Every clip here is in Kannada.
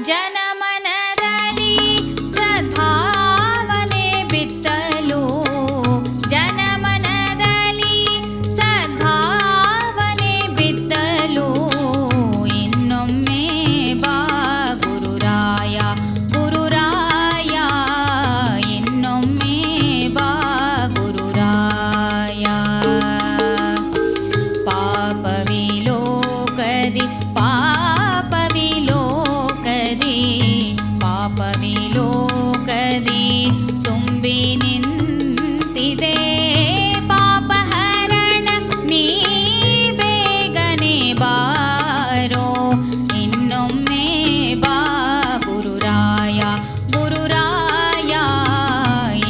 ಜನಮನದಲ್ಲಿ ಸದ್ಭಾವನೆ ಬಿತ್ತಲು, ಜನಮನದಲ್ಲಿ ಸದ್ಭಾವನೆ ಬಿತ್ತಲು ಇನ್ನೊಮ್ಮೆ ಬಾ ಗುರುರಾಯ, ಗುರುರಾಯ ಇನ್ನೊಮ್ಮೆ ಬಾ ಗುರುರಾಯ. ಪಾಪವಿಲೋಕದಿ ಪಾಪವಿಲೋಕದಿ ಪಾಪವಿಲೋಕದಿ ತುಂಬಿ ನಿಂತಿದೆ ಪಾಪಹರಣ, ನೀ ಬೇಗನೆ ಬಾರೋ ಇನ್ನೊಮ್ಮೆ ಬಾ ಗುರುರಾಯ, ಗುರುರಾಯ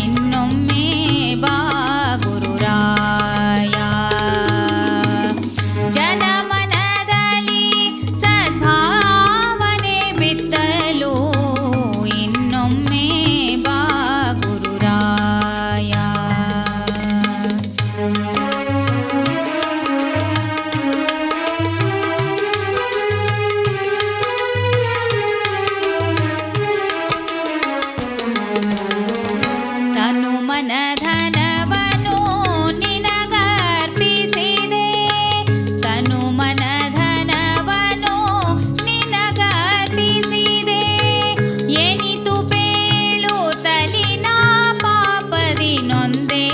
ಇನ್ನೊಮ್ಮೆ ಬಾ ಗುರುರಾಯ. ಜನಮನದಲ್ಲಿ ಸದ್ಭಾವನೆ ಬಿತ್ತಲು ಇನ್ನೊಮ್ಮೆ ಬಾ ಗುರುರಾಯ. ತನು ಮನ ಧನವನು ನಿನಗರ್ಪಿಸಿದೆ, ತನು ಮನ ಧನವನು ನಿನಗರ್ಪಿಸಿದೆ. ಎನಿತು ಪೇಳು ತಲಿನ ಪಾಪದಿ ನೊಂದೆ,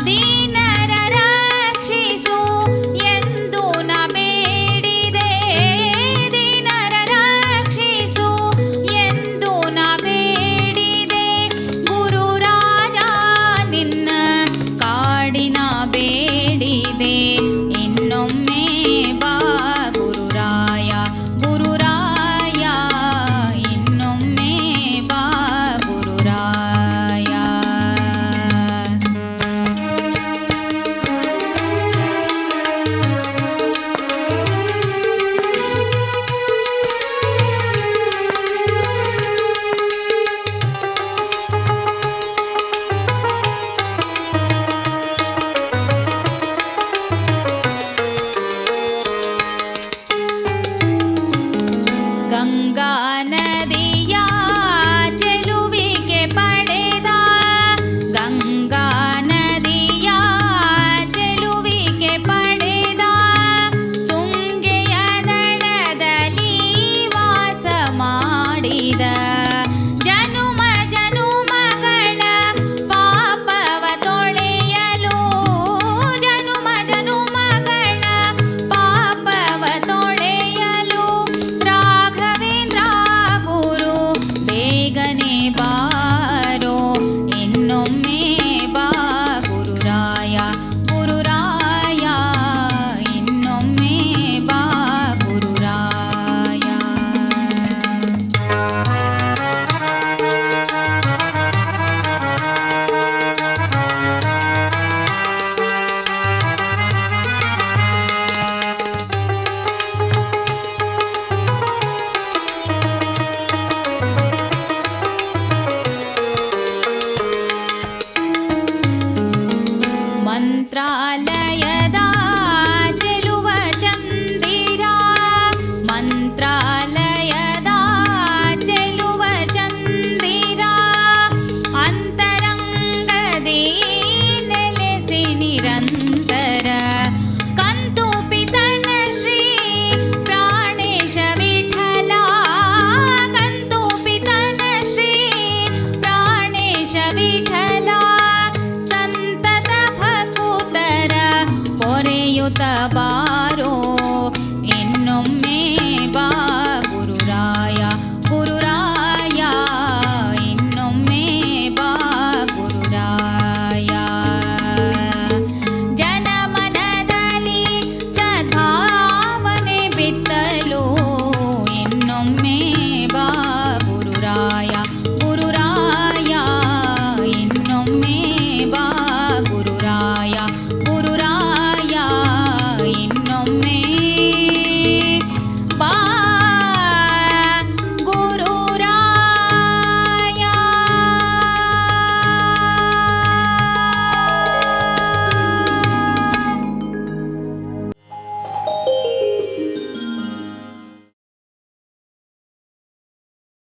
ದೀನರ ರಕ್ಷಿಸು ಎಂದು ನ ಬೇಡಿದೆ, ದೀನರ ರಕ್ಷಿಸು ಎಂದು ನ ಬೇಡಿದೆ. ಗುರುರಾಜ ನಿನ್ನ ಕಾಡಿನ ಬೇಡಿದೆ ಇನ್ನೊಮ್ಮೆ ಬಾ ಗುರುರಾಯ, ಗುರುರಾಯ ಇನ್ನೊಮ್ಮೆ ಬಾ ಗುರುರಾಯ. ಗಂಗಾ ನದಿಯ ಚೆಲುವಿಗೆ ಪಡೆದ, ಗಂಗಾ ನದಿಯ ಚೆಲುವಿಗೆ ಪಡೆದ, ತುಂಗೆಯ ದಡದಲ್ಲಿ ವಾಸ ಮಾಡಿದ. ಜನುಮ ಜನುಮಗಳ ಪಾಪವ ತೊಳೆಯಲು, ಜನುಮ ಜನುಮಗಳ ಪಾಪವ ತೊಳೆಯಲು ರಾಘವೇಂದ್ರ ಗುರು ಬೇಗನೆ ಬಾರೋ ಇನ್ನೊಮ್ಮೆ ಬಾ ಗುರುರಾಯ, ಗುರುರಾಯ ಇನ್ನೊಮ್ಮೆ ಬಾ ಗುರುರಾಯ. ಮಂತ್ರಾಲಯದ ಚೆಲುವ ಚಂದಿರ, ಮಂತ್ರಾಲಯ